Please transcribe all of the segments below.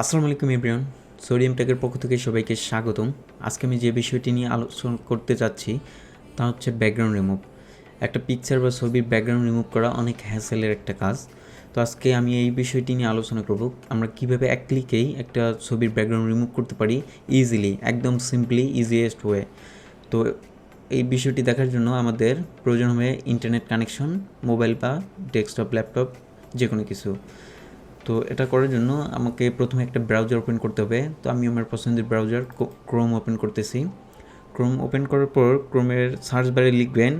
আসসালামু আলাইকুম everyone. Sodium টেকের পক্ষ থেকে সবাইকে স্বাগতম। আজকে আমি যে বিষয়টি নিয়ে আলোচনা করতে যাচ্ছি তা হচ্ছে ব্যাকগ্রাউন্ড রিমুভ। একটা পিকচার বা ছবির ব্যাকগ্রাউন্ড রিমুভ করা অনেক হ্যাসেলের একটা কাজ। তো আজকে আমি এই বিষয়টি নিয়ে আলোচনা করব, আমরা কীভাবে এক ক্লিকেই একটা ছবির ব্যাকগ্রাউন্ড রিমুভ করতে পারি ইজিলি, একদম সিম্পলি, ইজিয়েস্ট ওয়ে। তো এই বিষয়টি দেখার জন্য আমাদের প্রয়োজন হবে ইন্টারনেট কানেকশন, মোবাইল বা ডেস্কটপ, ল্যাপটপ, যে কোনো কিছু। তো এটা করার জন্য আমাকে প্রথমে একটা ব্রাউজার ওপেন করতে হবে। তো আমি আমার পছন্দের ব্রাউজার ক্রোম ওপেন করতেছি। ক্রোম ওপেন করার পর ক্রোমের সার্চ বারে লিখবেন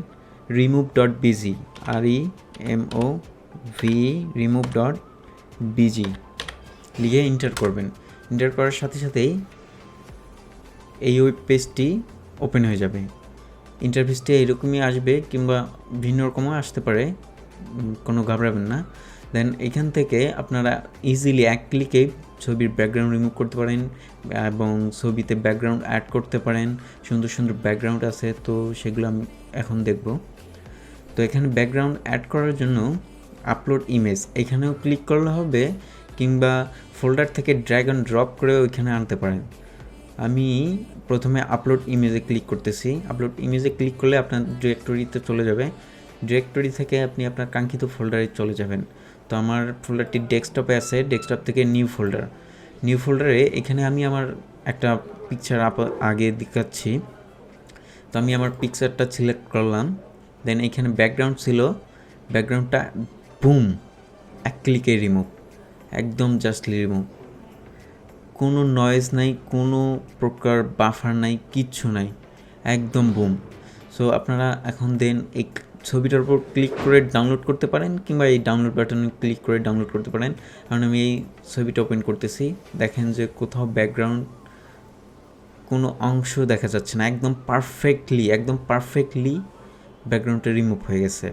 remove.bg, REMOV, remove.bg লিখে এন্টার করবেন। এন্টার করার সাথে সাথেই এই ওয়েব পেজটি ওপেন হয়ে যাবে। ইন্টারফেসটি এরকমই আসবে কিংবা ভিন্ন রকমও আসতে পারে, কোনো ঘাবড়াবেন না। দেন এখান থেকে আপনারা ইজিলি এক ক্লিকে ছবির ব্যাকগ্রাউন্ড রিমুভ করতে পারেন এবং ছবিতে ব্যাকগ্রাউন্ড অ্যাড করতে পারেন। সুন্দর সুন্দর ব্যাকগ্রাউন্ড আছে, তো সেগুলো আমি এখন দেখব। তো এখানে ব্যাকগ্রাউন্ড অ্যাড করার জন্য আপলোড ইমেজ এখানেও ক্লিক করলে হবে, কিংবা ফোল্ডার থেকে ড্র্যাগ অ্যান্ড ড্রপ করে ওইখানে আনতে পারেন। আমি প্রথমে আপলোড ইমেজে ক্লিক করতেছি। আপলোড ইমেজে ক্লিক করলে আপনার ডিরেক্টরিতে চলে যাবে। ডিরেক্টরি থেকে আপনি আপনার কাঙ্ক্ষিত ফোল্ডারে চলে যাবেন। তো আমার ফোল্ডারটি ডেস্কটপে আছে, ডেস্কটপ থেকে নিউ ফোল্ডারে এখানে আমি আমার একটা পিকচার আগে দেখাচ্ছি। তো আমি আমার পিকচারটা সিলেক্ট করলাম। দেন এখানে ব্যাকগ্রাউন্ড ছিল, ব্যাকগ্রাউন্ডটা বুম এক ক্লিকে রিমুভ, একদম জাস্টলি রিমুভ। কোনো নয়েজ নাই, কোনো প্রকার বাফার নাই, কিচ্ছু নাই, একদম বুম। সো আপনারা এখন দেন এই ছবিটার উপর ক্লিক করে ডাউনলোড করতে পারেন, কিংবা এই ডাউনলোড বাটনে ক্লিক করে ডাউনলোড করতে পারেন। কারণ আমি এই ছবিটা ওপেন করতেছি, দেখেন যে কোথাও ব্যাকগ্রাউন্ড কোনো অংশ দেখা যাচ্ছে না, একদম পারফেক্টলি ব্যাকগ্রাউন্ডটা রিমুভ হয়ে গেছে।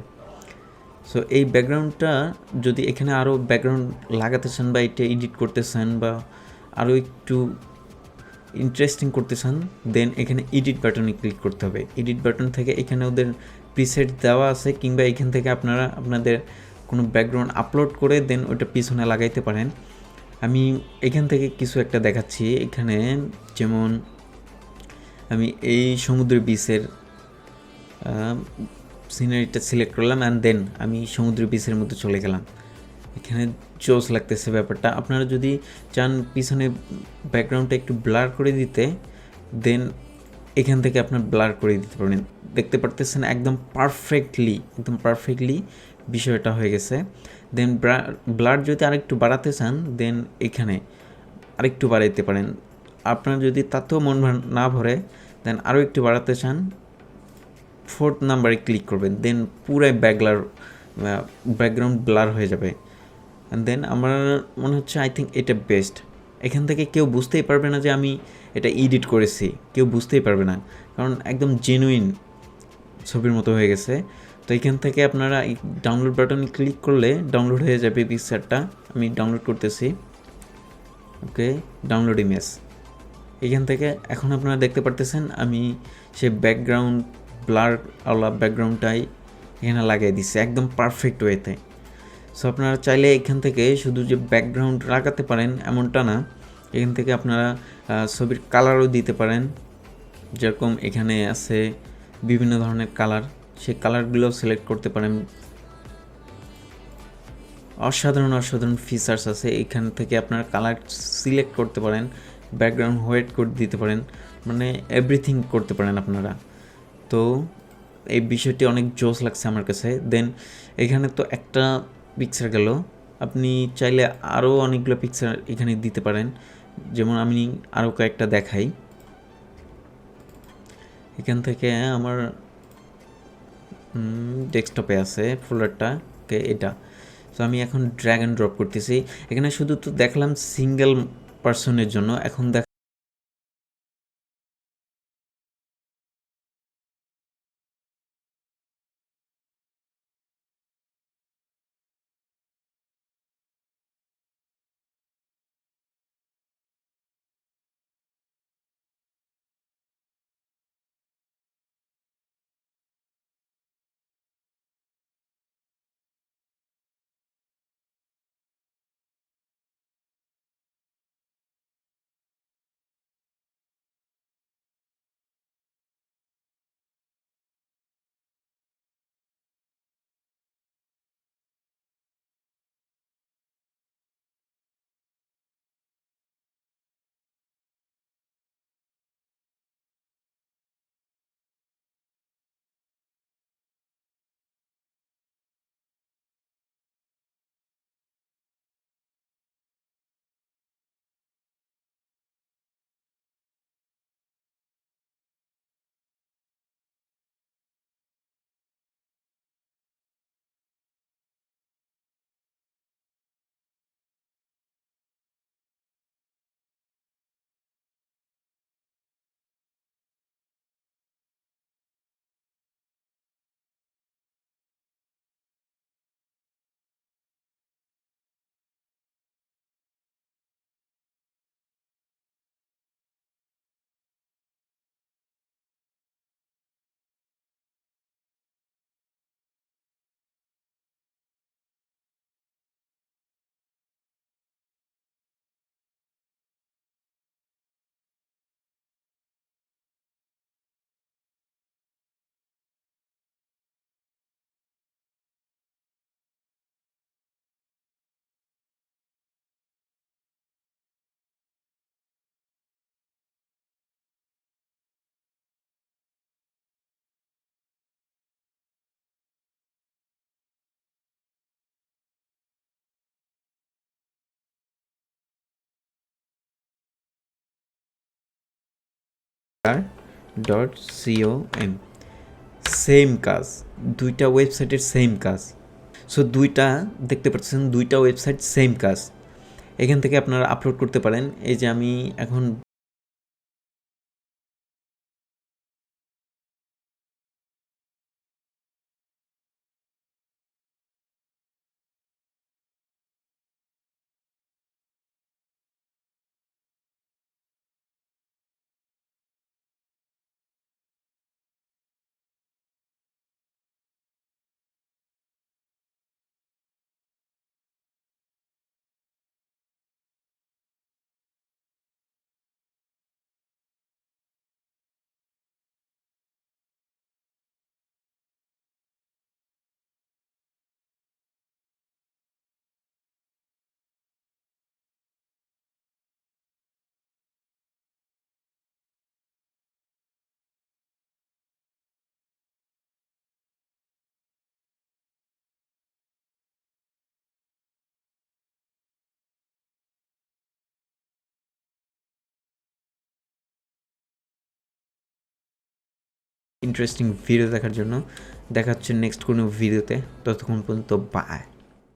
সো এই ব্যাকগ্রাউন্ডটা যদি এখানে আরও ব্যাকগ্রাউন্ড লাগাতে চান বা এটা এডিট করতে চান বা আরও একটু ইন্টারেস্টিং করতে চান, দেন এখানে এডিট বাটনে ক্লিক করতে হবে। এডিট বাটন থেকে এখানে ওদের প্রিসেট দেওয়া আছে, কিংবা এখান থেকে আপনারা আপনাদের কোনো ব্যাকগ্রাউন্ড আপলোড করে দেন ওইটা পিছনে লাগাইতে পারেন। আমি এখান থেকে কিছু একটা দেখাচ্ছি। এখানে যেমন আমি এই সমুদ্র বিচের সিনারিটা সিলেক্ট করলাম, অ্যান্ড দেন আমি সমুদ্র বিচের মধ্যে চলে গেলাম। এখানে জোস লাগতেছে ব্যাপারটা। আপনারা যদি চান পিছনে ব্যাকগ্রাউন্ডটা একটু ব্লার করে দিতে, দেন এখান থেকে আপনার ব্লার করে দিতে পারেন। দেখতে পারতেছেন একদম পারফেক্টলি বিষয়টা হয়ে গেছে। দেন ব্লার যদি আরেকটু বাড়াতে চান, দেন এখানে আরেকটু বাড়াইতে পারেন। আপনার যদি তাতেও মন না ভরে, দেন আরও একটু বাড়াতে চান, 4th নাম্বারে ক্লিক করবেন। দেন পুরাই ব্যাকগ্রাউন্ড ব্লার হয়ে যাবে। অ্যান্ড দেন আমার মনে হচ্ছে আই থিঙ্ক এটা বেস্ট। এখান থেকে কেউ বুঝতেই পারবে না যে আমি এটা এডিট করেছি, কেউ বুঝতেই পারবে না, কারণ একদম জেনুইন ছবির মতো হয়ে গেছে। তো এখান থেকে আপনারা ডাউনলোড বাটনে ক্লিক করলে ডাউনলোড হয়ে যাবে পিকচারটা। আমি ডাউনলোড করতেছি। ওকে, ডাউনলোড ইমেজ। এখান থেকে এখন আপনারা দেখতে পারতেছেন আমি সে ব্যাকগ্রাউন্ড ব্লার আলা ব্যাকগ্রাউন্ডটাই এখানে লাগিয়ে দিচ্ছি একদম পারফেক্ট ওয়েতে। সো আপনারা চাইলে এখান থেকে শুধু যে ব্যাকগ্রাউন্ড লাগাতে পারেন এমনটা না, এখান থেকে আপনারা ছবির কালারও দিতে পারেন। যেরকম এখানে আছে বিভিন্ন ধরনের কালার, সেই কালারগুলোও সিলেক্ট করতে পারেন। অসাধারণ ফিচার্স আছে। এখান থেকে আপনারা কালার সিলেক্ট করতে পারেন, ব্যাকগ্রাউন্ড হোয়াইট করে দিতে পারেন, মানে এভরিথিং করতে পারেন আপনারা। তো এই বিষয়টি অনেক জোস লাগছে আমার কাছে। দেন এখানে তো একটা পিকচার গেল, আপনি চাইলে আরও অনেকগুলো পিকচার এখানে দিতে পারেন। যেমন আমি আরও কয়েকটা দেখাই। এখান থেকে আমার ডেস্কটপে আছে ফোল্ডারটা, ওকে এটা। সো আমি এখন ড্র্যাগ অ্যান্ড ড্রপ করতেছি। এখানে শুধু তো দেখলাম সিঙ্গেল পার্সনের জন্য, এখন দেখ com সেম কাজ, দুইটা ওয়েবসাইটের সেম কাজ। সো দুইটা দেখতে পাচ্ছেন, দুইটা ওয়েবসাইট সেম কাজ। এখান থেকে আপনারা আপলোড করতে পারেন। এই যে আমি এখন ইন্টারেস্টিং ভিডিও দেখার জন্য দেখা হচ্ছে নেক্সট কোনো ভিডিওতে। ততক্ষণ পর্যন্ত বাই।